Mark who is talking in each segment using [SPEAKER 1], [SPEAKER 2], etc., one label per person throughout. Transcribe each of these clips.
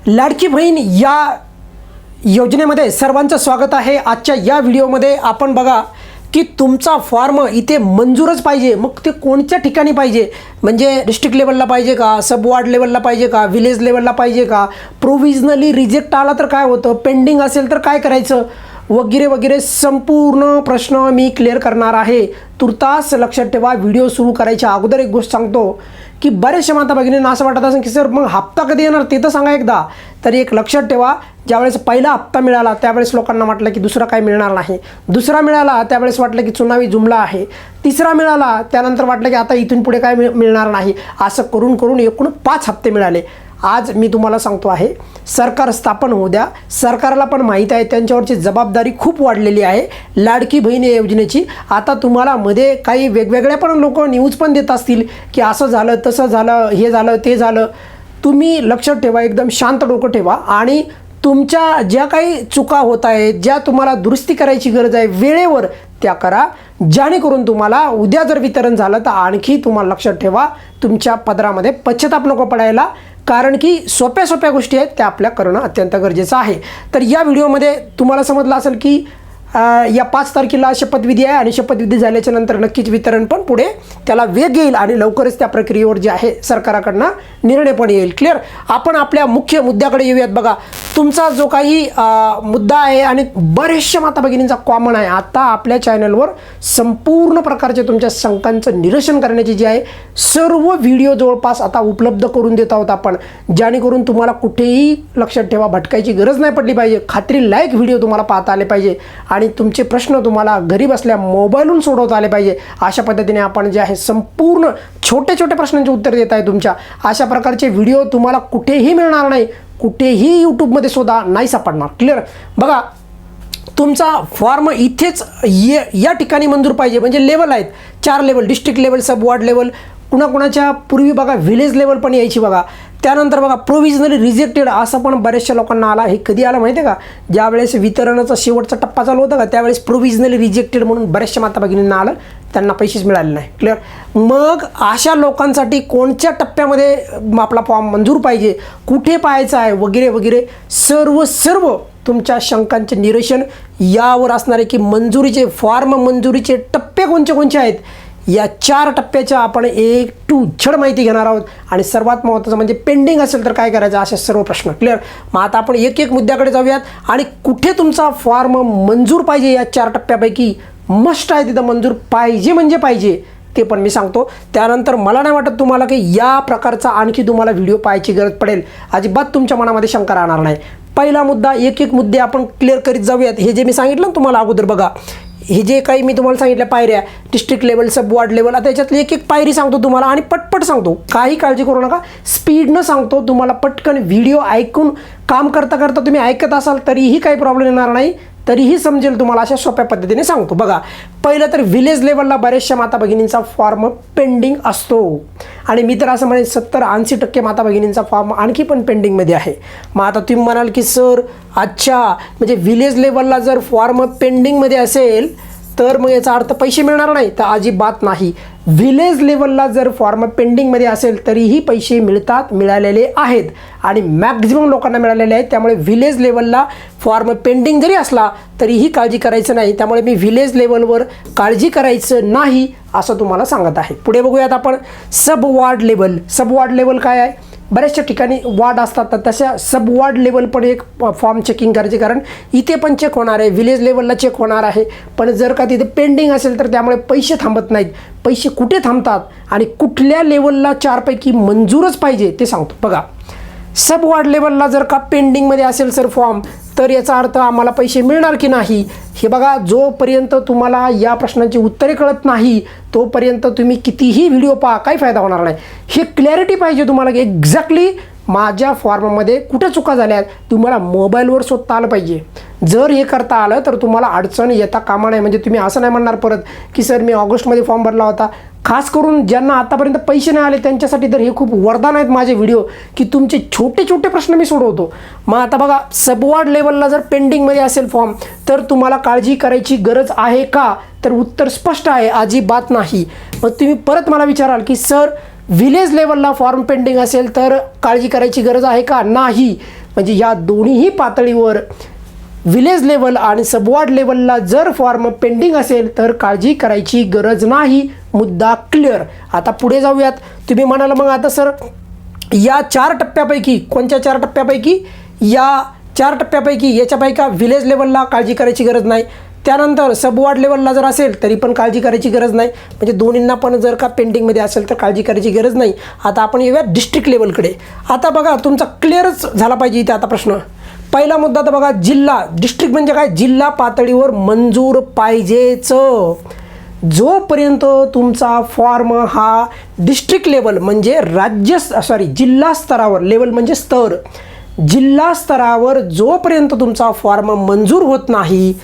[SPEAKER 1] लाडकी बहीण या योजनेमध्ये सर्वांचं स्वागत आहे। आजच्या या व्हिडिओमध्ये आपण बघा की तुमचा फॉर्म इथे मंजूरच पाहिजे, मग ते कोणत्या ठिकाणी पाहिजे, म्हणजे डिस्ट्रिक्ट लेवलला पाहिजे का, सब वार्ड लेवलला पाहिजे का, विलेज लेवलला पाहिजे का, प्रोव्हिजनली रिजेक्ट आला तर काय होतं, पेंडिंग असेल तर काय करायचं वगैरे वगैरे संपूर्ण प्रश्न मी क्लिअर करणार आहे। तुर्तास लक्षात ठेवा। व्हिडिओ सुरू करायच्या अगोदर एक गोष्ट सांगतो की बरेचशा माता भगिनींना असं वाटत असेल की सर मग हप्ता कधी येणार ते तर सांगा एकदा। तरी एक लक्षात ठेवा, ज्यावेळेस पहिला हप्ता मिळाला त्यावेळेस लोकांना वाटलं की दुसरा काही मिळणार नाही, दुसरा मिळाला त्यावेळेस वाटलं की चुनावी जुमला आहे, तिसरा मिळाला त्यानंतर वाटलं की आता इथून पुढे काय मिळणार नाही, असं करून करून एकूण 5 हप्ते मिळाले। आज मी तुम्हाला सांगतो आहे सरकार स्थापन होऊ द्या, सरकारला पण माहीत आहे त्यांच्यावरची जबाबदारी खूप वाढलेली आहे लाडकी बहीण योजनेची। आता तुम्हाला मध्ये काही वेगवेगळ्या पण लोक न्यूज पण देत असतील की असं झालं तसं झालं, हे झालं ते झालं। तुम्ही लक्षात ठेवा, एकदम शांत डोकं ठेवा आणि तुमच्या ज्या काही चुका होत आहेत, ज्या तुम्हाला दुरुस्ती करायची गरज आहे वेळेवर त्या करा, जेणेकरून तुम्हाला उद्या जर वितरण झालं तर आणखी तुम्हाला लक्षात ठेवा तुमच्या पदरामध्ये पश्चाताप नको पडायला, कारण की सोप्या सोप्या गोष्टी आहेत त्या आपल्या करणं अत्यंत गरजेचं आहे। तर या व्हिडिओमध्ये तुम्हाला समजलं असेल की या 5 तारखेला शपथविधी आहे आणि शपथविधी झाल्याच्या नंतर नक्कीच वितरण पण पुढे त्याला वेग येईल आणि लवकरच त्या प्रक्रियेवर जे आहे सरकारकडनं निर्णय पण येईल। क्लिअर। आपण आपल्या मुख्य मुद्द्याकडे येऊयात। बघा, तुमचा जो काही मुद्दा आहे आणि बरेचशा माता भगिनींचा कॉमन आहे, आता आपल्या चॅनलवर संपूर्ण प्रकारचे तुमच्या शंकांचं निरसन करण्याची जी आहे सर्व व्हिडिओ जवळपास आता उपलब्ध करून देत आहोत आपण, जेणेकरून तुम्हाला कुठेही लक्षात ठेवा भटकायची गरज नाही पडली पाहिजे, खात्री लायक व्हिडिओ तुम्हाला पाहता आले पाहिजे आणि तुमचे प्रश्न तुम्हाला घरी बसल्या मोबाईलवरून सोडवता आले पाहिजे। अशा पद्धतीने आपण जे आहे संपूर्ण छोटे छोटे प्रश्नांचे उत्तर देत आहे तुमच्या। अशा प्रकारचे व्हिडिओ तुम्हाला कुठेही मिळणार नाही, कुठेही यूट्यूबमध्ये सुद्धा नाही सापडणार। क्लिअर। बघा, तुमचा फॉर्म इथेच या ठिकाणी मंजूर पाहिजे, म्हणजे लेवल आहेत 4 लेवल, डिस्ट्रिक्ट लेवल, सब वार्ड लेवल, कुणाकुणाच्या पूर्वी बघा विलेज लेवल पण यायची बघा। त्यानंतर बघा प्रोव्हिजनली रिजेक्टेड असं पण बऱ्याचशा लोकांना आला। हे कधी आलं माहिती आहे का, ज्यावेळेस वितरणाचा शेवटचा टप्पा चालू होता का त्यावेळेस प्रोव्हिजनली रिजेक्टेड म्हणून बऱ्याचशा माता भगिनींना आलं, त्यांना पैसेच मिळाले नाही। क्लिअर। मग अशा लोकांसाठी कोणत्या टप्प्यामध्ये आपला फॉर्म मंजूर पाहिजे, कुठे पाहायचा आहे वगैरे वगैरे सर्व तुमच्या शंकांचे निरसन यावर असणार आहे की मंजुरीचे फॉर्म मंजुरीचे टप्पे कोणते आहेत, या 4 टप्प्याच्या आपण A to Z माहिती घेणार आहोत। आणि सर्वात महत्त्वाचं म्हणजे पेंडिंग असेल तर काय करायचं, असे सर्व प्रश्न। क्लिअर। मग आता आपण एक एक मुद्द्याकडे जाऊयात आणि कुठे तुमचा फॉर्म मंजूर पाहिजे या 4 टप्प्यापैकी मस्ट आहे तिथं मंजूर पाहिजे म्हणजे पाहिजे ते पण मी सांगतो। त्यानंतर मला नाही वाटत तुम्हाला की या प्रकारचा आणखी तुम्हाला व्हिडिओ पाहायची गरज पडेल, अजिबात तुमच्या मनामध्ये शंका राहणार नाही। पहिला मुद्दा, एक एक मुद्दे आपण क्लिअर करीत जाऊयात। हे जे मी सांगितलं ना तुम्हाला अगोदर, बघा हे जे काही मी तुम्हाला सांगितलं पायऱ्या, डिस्ट्रिक्ट लेवल, सब वार्ड लेवल, आता याच्यातली एक एक पायरी सांगतो तुम्हाला आणि पटपट सांगतो, काही काळजी करू नका, स्पीडनं सांगतो तुम्हाला। पटकन व्हिडिओ ऐकून काम करता करता तुम्ही ऐकत असाल तरीही काही प्रॉब्लेम येणार नाही, तरीही समजेल तुम्हाला, अशा सोप्या पद्धतीने सांगतो। बघा, पहिलं तर विलेज लेवलला बऱ्याचशा माता भगिनींचा फॉर्म पेंडिंग असतो आणि मी तर असं म्हणेन 70-80% माता भगिनींचा फॉर्म आणखी पण पेंडिंगमध्ये आहे। मग आता तुम्ही म्हणाल की सर अच्छा, म्हणजे विलेज लेवलला जर फॉर्म पेंडिंगमध्ये असेल तर मग याचा अर्थ पैसे मिळणार नाही, तर अजिबात नाही। विलेज लेवलला जर फॉर्म पेंडिंगमध्ये असेल तरीही पैसे मिळतात, मिळालेले आहेत आणि मॅक्झिमम लोकांना मिळालेले आहेत। त्यामुळे विलेज लेवलला फॉर्म पेंडिंग जरी असला तरीही काळजी करायचं नाही, त्यामुळे मी विलेज लेवलवर काळजी करायचं नाही असं तुम्हाला सांगत आहे। पुढे बघूयात आपण सब वार्ड लेवल। सब वार्ड लेवल काय आहे, बऱ्याचशा ठिकाणी वार्ड असतात तर तशा सब वार्ड लेवल पण एक फॉर्म चेकिंग करायचे, कारण इथे पण चेक होणार आहे, विलेज लेवलला चेक होणार आहे, पण जर का तिथे पेंडिंग असेल तर त्यामुळे पैसे थांबत नाहीत। पैसे कुठे थांबतात आणि कुठल्या लेवलला 4 पैकी मंजूरच पाहिजे ते सांगतो। बघा, सब वार्ड लेवलला जर का पेंडिंगमध्ये असेल सर फॉर्म, तर याचा अर्थ आम्हाला पैसे मिळणार की नाही, हे बघा, जोपर्यंत तुम्हाला या प्रश्नांची उत्तरे कळत नाही तोपर्यंत तुम्ही कितीही व्हिडिओ पहा काही फायदा होणार नाही। हे क्लॅरिटी पाहिजे तुम्हाला की एक्झॅक्टली माझ्या फॉर्ममध्ये कुठे चुका झाल्या आहेत तुम्हाला मोबाईलवर शोधता आलं पाहिजे। जर हे करता आलं तर तुम्हाला अडचण येता कामा नाही, म्हणजे तुम्ही असं नाही म्हणणार परत की सर मी ऑगस्टमध्ये फॉर्म भरला होता। खास करून ज्यांना आतापर्यंत पैसे नाही आले त्यांच्यासाठी तर हे खूप वरदान आहेत माझे व्हिडिओ, की तुमचे छोटे छोटे प्रश्न मी सोडवतो। मग आता बघा, सब वार्ड लेवलला जर पेंडिंगमध्ये असेल फॉर्म तर तुम्हाला काळजी करायची गरज आहे का, तर उत्तर स्पष्ट आहे, अजिबात नाही। मग तुम्ही परत मला विचाराल की सर विलेज लेवलला फॉर्म पेंडिंग असेल तर काळजी करायची गरज आहे का, नाही। म्हणजे या दोन्हीही पातळीवर विलेज लेवल आणि सबवॉर्ड लेवलला जर फॉर्म पेंडिंग असेल तर काळजी करायची गरज नाही. मुद्दा क्लिअर. आता पुढे जाऊयात. तुम्ही म्हणाल मग आता सर या 4 टप्प्यापैकी कोणत्या 4 टप्प्यापैकी या 4 टप्प्यापैकी याच्यापैकी का विलेज लेवलला काळजी करायची गरज नाही, त्यानंतर सबवॉर्ड लेवलला जर असेल तरी पण काळजी करायची गरज नाही, म्हणजे दोन्हींना पण जर का पेंडिंगमध्ये असेल तर काळजी करायची गरज नाही. आता आपण येऊया डिस्ट्रिक्ट लेवलकडे. आता बघा तुमचा क्लिअरच झाला पाहिजे इथे. आता प्रश्न पहिला मुद्दा तर बघा, जिल्हा डिस्ट्रिक्ट म्हणजे काय, जिल्हा पातळीवर मंजूर पाहिजेच. जोपर्यंत तुमचा फॉर्म हा डिस्ट्रिक्ट लेवल म्हणजे जिल्हा स्तरावर, लेवल म्हणजे स्तर, जिल्हा स्तरावर जोपर्यंत तुमचा फॉर्म मंजूर होत नाही,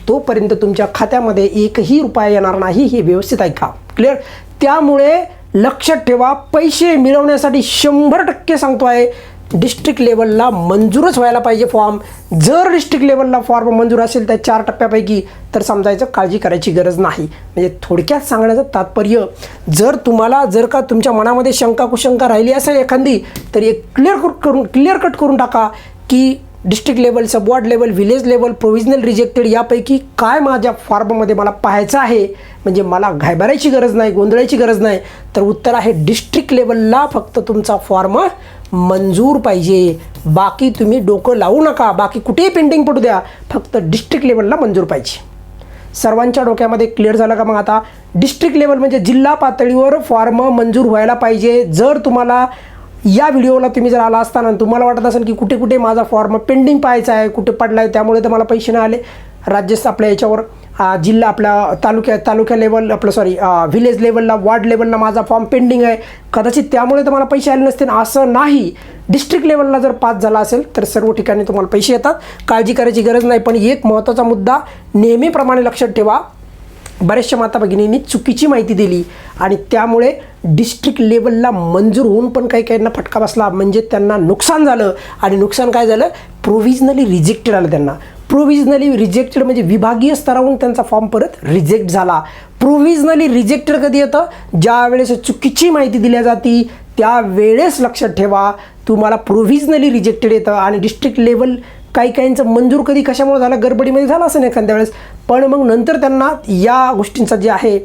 [SPEAKER 1] तोपर्यंत तुमच्या खात्यामध्ये एकही रुपया येणार नाही. हे व्यवस्थित ऐका. क्लिअर. त्यामुळे लक्षात ठेवा, पैसे मिळवण्यासाठी 100% सांगतो आहे डिस्ट्रिक्ट लेवलला मंजूरच व्हायला पाहिजे फॉर्म. जर डिस्ट्रिक्ट लेवलला फॉर्म मंजूर असेल त्या 4 टप्प्यापैकी तर समजायचं काळजी करायची गरज नाही. म्हणजे थोडक्यात सांगण्याचं तात्पर्य, जर का तुमच्या मनामध्ये शंका कुशंका राहिली असेल एखादी, तर एक क्लिअर कट करून टाका की district level, subward level, village level, provisional rejected यापैकी काय माझ्या फॉर्ममध्ये मला पाहायचं आहे. म्हणजे मला घाबरायची गरज नाही, गोंधळायची गरज नाही. तर उत्तर आहे डिस्ट्रिक्ट लेवलला फक्त तुमचा फॉर्म मंजूर पाहिजे. बाकी तुम्ही डोकं लावू नका, बाकी कुठेही पेंडिंग पडू द्या, फक्त डिस्ट्रिक्ट लेवलला मंजूर पाहिजे. सर्वांच्या डोक्यामध्ये क्लिअर झालं का? मग आता डिस्ट्रिक्ट लेवल म्हणजे जिल्हा पातळीवर फॉर्म मंजूर व्हायला पाहिजे. जर तुम्हाला या व्हिडिओला तुम्ही जर आला असताना तुम्हाला वाटत असेल की कुठे कुठे माझा फॉर्म पेंडिंग पाहायचा आहे, कुठे पडला आहे, त्यामुळे तर मला पैसे नाही आले, आपल्या याच्यावर जिल्हा आपल्या तालुक्या लेवल विलेज लेवलला, वार्ड लेवलला माझा फॉर्म पेंडिंग आहे, कदाचित त्यामुळे तर मला पैसे आले नसतील, असं नाही. डिस्ट्रिक्ट लेवलला जर पास झाला असेल तर सर्व ठिकाणी तुम्हाला पैसे येतात, काळजी करायची गरज नाही. पण एक महत्त्वाचा मुद्दा नेहमीप्रमाणे लक्षात ठेवा, बऱ्याचशा माता भगिनींनी चुकीची माहिती दिली आणि त्यामुळे डिस्ट्रिक्ट लेवलला मंजूर होऊन पण काहींना फटका बसला, म्हणजे त्यांना नुकसान झालं. आणि नुकसान काय झालं? प्रोव्हिजनली रिजेक्टेड आलं त्यांना. प्रोव्हिजनली रिजेक्टेड म्हणजे विभागीय स्तरावरून त्यांचा फॉर्म परत रिजेक्ट झाला. प्रोव्हिजनली रिजेक्टेड कधी येतं? ज्या वेळेस चुकीची माहिती दिली जाती त्यावेळेस लक्षात ठेवा तुम्हाला प्रोव्हिजनली रिजेक्टेड येतं. आणि डिस्ट्रिक्ट लेवल काहींचं मंजूर कधी कशामुळे झालं, गडबडीमध्ये झालं असं नाही एखाद्या वेळेस, पण मग नंतर त्यांना या गोष्टींचा जे आहे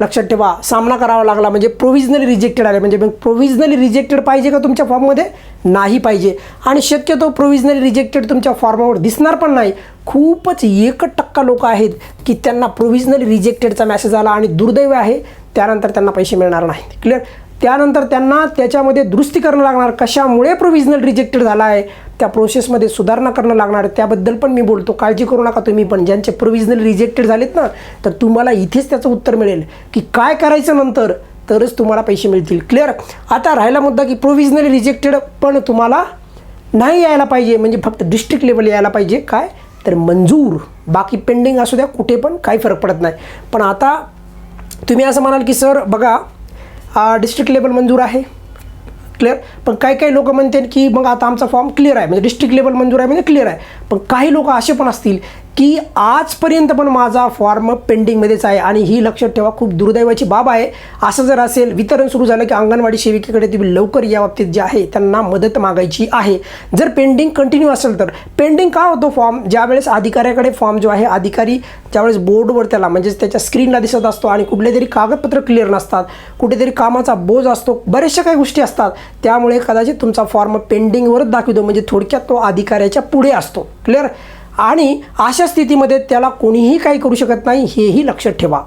[SPEAKER 1] लक्षात ठेवा सामना करावा लागला, म्हणजे प्रोव्हिजनली रिजेक्टेड आले. म्हणजे मग प्रोव्हिजनली रिजेक्टेड पाहिजे का तुमच्या फॉर्ममध्ये? नाही पाहिजे. आणि शक्यतो प्रोव्हिजनली रिजेक्टेड तुमच्या फॉर्मवर दिसणार पण नाही. खूपच 1% लोक आहेत की त्यांना प्रोव्हिजनली रिजेक्टेडचा मेसेज आला आणि दुर्दैव आहे त्यानंतर त्यांना पैसे मिळणार नाही. क्लिअर. त्यानंतर त्यांना त्याच्यामध्ये दुरुस्ती करणं लागणार, कशामुळे प्रोव्हिजनल रिजेक्टेड झाला आहे त्या प्रोसेसमध्ये सुधारणा करणं लागणार, त्याबद्दल पण मी बोलतो. काळजी करू नका तुम्ही पण. ज्यांचे प्रोव्हिजनल रिजेक्टेड झालेत ना, तर तुम्हाला इथेच त्याचं उत्तर मिळेल की काय करायचं नंतर, तरच तुम्हाला पैसे मिळतील. क्लिअर. आता राहिला मुद्दा की प्रोव्हिजनली रिजेक्टेड पण तुम्हाला नाही यायला पाहिजे, म्हणजे फक्त डिस्ट्रिक्ट लेवल यायला पाहिजे. काय तर मंजूर, बाकी पेंडिंग असू द्या कुठे पण काही फरक पडत नाही. पण आता तुम्ही असं म्हणाल की सर बघा डिस्ट्रिक्ट लेवल मंजूर आहे, क्लिअर, पण काही लोक म्हणतात की मग आता आमचा फॉर्म क्लिअर आहे, म्हणजे डिस्ट्रिक्ट लेवल मंजूर आहे म्हणजे क्लिअर आहे. पण काही लोक असे पण असतील की आजपर्यंत पण माझा फॉर्म पेंडिंगमध्येच आहे. आणि ही लक्षात ठेवा, खूप दुर्दैवाची बाब आहे. असं जर असेल, वितरण सुरू झालं की अंगणवाडी सेविकेकडे तुम्ही लवकर या बाबतीत जे आहे त्यांना मदत मागायची आहे. जर पेंडिंग कंटिन्यू असेल तर पेंडिंग का होतो फॉर्म? ज्यावेळेस अधिकाऱ्याकडे फॉर्म जो आहे, अधिकारी ज्यावेळेस बोर्डवर त्याला म्हणजेच त्याच्या स्क्रीनला दिसत असतो आणि कुठले तरी कागदपत्र क्लिअर नसतात, कुठेतरी कामाचा बोज असतो, बऱ्याचशा काही गोष्टी असतात, त्यामुळे कदाचित तुमचा फॉर्म पेंडिंगवरच दाखवतो, म्हणजे थोडक्यात तो अधिकाऱ्याच्या पुढे असतो. क्लिअर. आणि अशा स्थितीमध्ये त्याला कोणीही काही करू शकत नाही, हेही लक्षात ठेवा.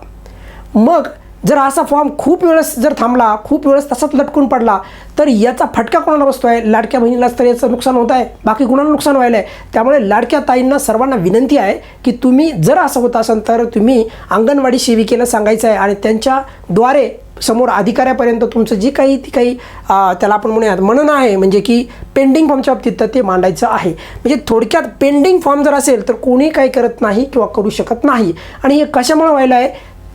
[SPEAKER 1] मग जर असा फॉर्म खूप वेळेस जर थांबला, खूप वेळेस तसाच लटकून पडला, तर याचा फटका कोणाला बसतो आहे? लाडक्या बहिणीलाच तर याचं नुकसान होत आहे, बाकी कुणाला नुकसान व्हायला आहे. त्यामुळे लाडक्या ताईंना सर्वांना विनंती आहे की तुम्ही जर असं होत असेल तर तुम्ही अंगणवाडी सेविकेला सांगायचं आहे आणि त्यांच्याद्वारे समोर अधिकाऱ्यापर्यंत तुमचं जे काही त्याला आपण म्हणणं आहे, म्हणजे की पेंडिंग फॉर्मच्या बाबतीत तर ते मांडायचं आहे. म्हणजे थोडक्यात पेंडिंग फॉर्म जर असेल तर कोणी काही करत नाही किंवा करू शकत नाही. आणि हे कशामुळे व्हायला आहे?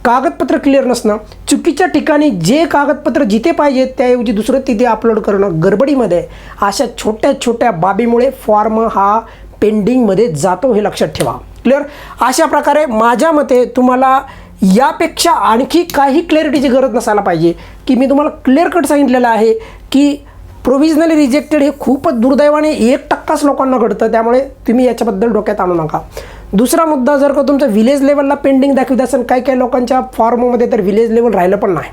[SPEAKER 1] कागदपत्र क्लिअर नसणं, चुकीच्या ठिकाणी जे कागदपत्र जिथे पाहिजे त्याऐवजी दुसरं तिथे अपलोड करणं, गडबडीमध्ये, अशा छोट्या छोट्या बाबीमुळे फॉर्म हा पेंडिंगमध्ये जातो, हे लक्षात ठेवा. क्लिअर. अशा प्रकारे माझ्या मते तुम्हाला यापेक्षा आणखी काही क्लॅरिटीची गरज नसायला पाहिजे की मी तुम्हाला क्लिअर कट सांगितलेलं आहे की प्रोव्हिजनली रिजेक्टेड हे खूपच दुर्दैवाने 1%च लोकांना घडतं, त्यामुळे तुम्ही याच्याबद्दल डोक्यात आणू नका. दुसरा मुद्दा, जर का तुमचं विलेज लेवलला पेंडिंग दाखवत असेल, काही लोकांच्या फॉर्ममध्ये तर विलेज लेवल राहिलं पण नाही,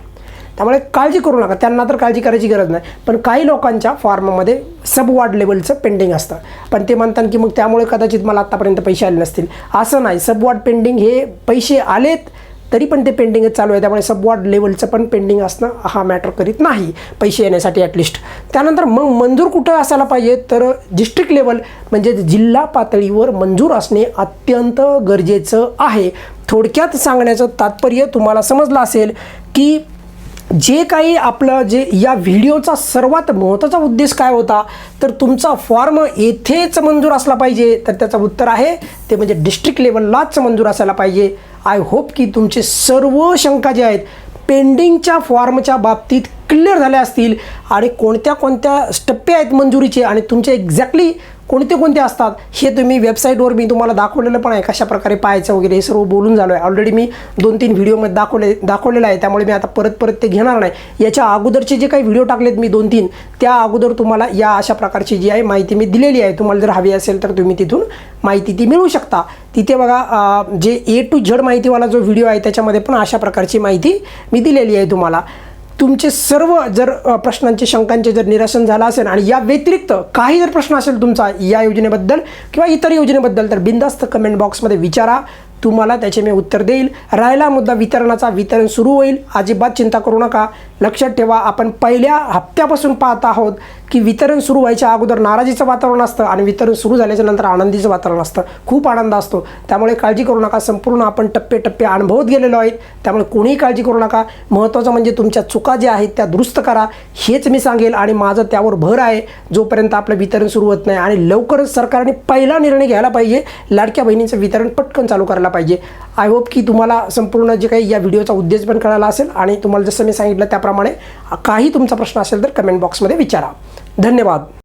[SPEAKER 1] त्यामुळे काळजी करू नका. त्यांना तर काळजी करायची गरज नाही, पण काही लोकांच्या फॉर्ममध्ये सब वॉर्ड लेवलचं पेंडिंग असतं, पण ते म्हणतात की मग त्यामुळे कदाचित मला आत्तापर्यंत पैसे आले नसतील. असं नाही, सब वॉर्ड पेंडिंग हे पैसे आलेत तरी पण ते पेंडिंगच चालू आहे, त्यामुळे सब वॉर्ड लेवलचं पण पेंडिंग असणं हा मॅटर करीत नाही पैसे येण्यासाठी ॲटलिस्ट. त्यानंतर मग मंजूर कुठं असायला पाहिजे, तर डिस्ट्रिक्ट लेवल म्हणजे जिल्हा पातळीवर मंजूर असणे अत्यंत गरजेचं आहे. थोडक्यात सांगण्याचं तात्पर्य तुम्हाला समजलं असेल की जे काही आपलं जे या व्हिडिओचा सर्वात महत्त्वाचा उद्देश काय होता, तर तुमचा फॉर्म येथेच मंजूर असला पाहिजे, तर त्याचं उत्तर आहे ते म्हणजे डिस्ट्रिक्ट लेवललाच मंजूर असायला पाहिजे. आय होप की तुमचे सर्व शंका जे आहेत पेंडिंगच्या फॉर्मच्या बाबतीत क्लिअर झाल्या असतील, आणि कोणत्या कोणत्या टप्पे आहेत मंजुरीचे आणि तुमचे एक्झॅक्टली कोणते असतात हे तुम्ही वेबसाईटवर मी तुम्हाला दाखवलेलं पण आहे, कशा प्रकारे पाहायचं वगैरे हे सर्व बोलून झालो आहे. ऑलरेडी मी 2-3 व्हिडिओमध्ये दाखवलेलं आहे, त्यामुळे मी आता परत ते घेणार नाही. याच्या अगोदरचे जे काही व्हिडिओ टाकलेत मी 2-3, त्या अगोदर तुम्हाला या अशा प्रकारची जी आहे माहिती मी दिलेली आहे. तुम्हाला जर हवी असेल तर तुम्ही तिथून माहिती ती मिळवू शकता. तिथे बघा जे A to Z माहितीवाला जो व्हिडिओ आहे त्याच्यामध्ये पण अशा प्रकारची माहिती मी दिलेली आहे तुम्हाला. तुमचे सर्व जर प्रश्नांचे शंकांचे जर निरसन झालं असेल आणि या व्यतिरिक्त काही जर प्रश्न असेल तुमचा या योजनेबद्दल किंवा इतर योजनेबद्दल, तर बिनधास्त कमेंट बॉक्समध्ये विचारा, तुम्हाला त्याचे मी उत्तर देईल. राहिला मुद्दा वितरणाचा, वितरण सुरू होईल, अजिबात चिंता करू नका. लक्षात ठेवा, आपण पहिल्या हप्त्यापासून पाहत आहोत की वितरण सुरू व्हायच्या अगोदर नाराजीचं वातावरण असतं आणि वितरण सुरू झाल्याच्या नंतर आनंदीचं वातावरण असतं, खूप आनंद असतो. त्यामुळे काळजी करू नका, संपूर्ण आपण टप्पे अनुभवत गेलेलो आहेत, त्यामुळे कोणीही काळजी करू नका. महत्त्वाचं म्हणजे तुमच्या चुका ज्या आहेत त्या दुरुस्त करा, हेच मी सांगेल आणि माझं त्यावर भर आहे. जोपर्यंत आपलं वितरण सुरू होत नाही आणि लवकरच सरकारने पहिला निर्णय घ्यायला पाहिजे, लाडक्या बहिणीचं वितरण पटकन चालू करायला पाहिजे. आय होप की तुम्हाला संपूर्ण जे काही या व्हिडिओचा उद्देश पण कळाला असेल आणि तुम्हाला जसं मी सांगितलं त्याप्रमाणे काही तुमचा प्रश्न असेल तर कमेंट बॉक्समध्ये विचारा. धन्यवाद.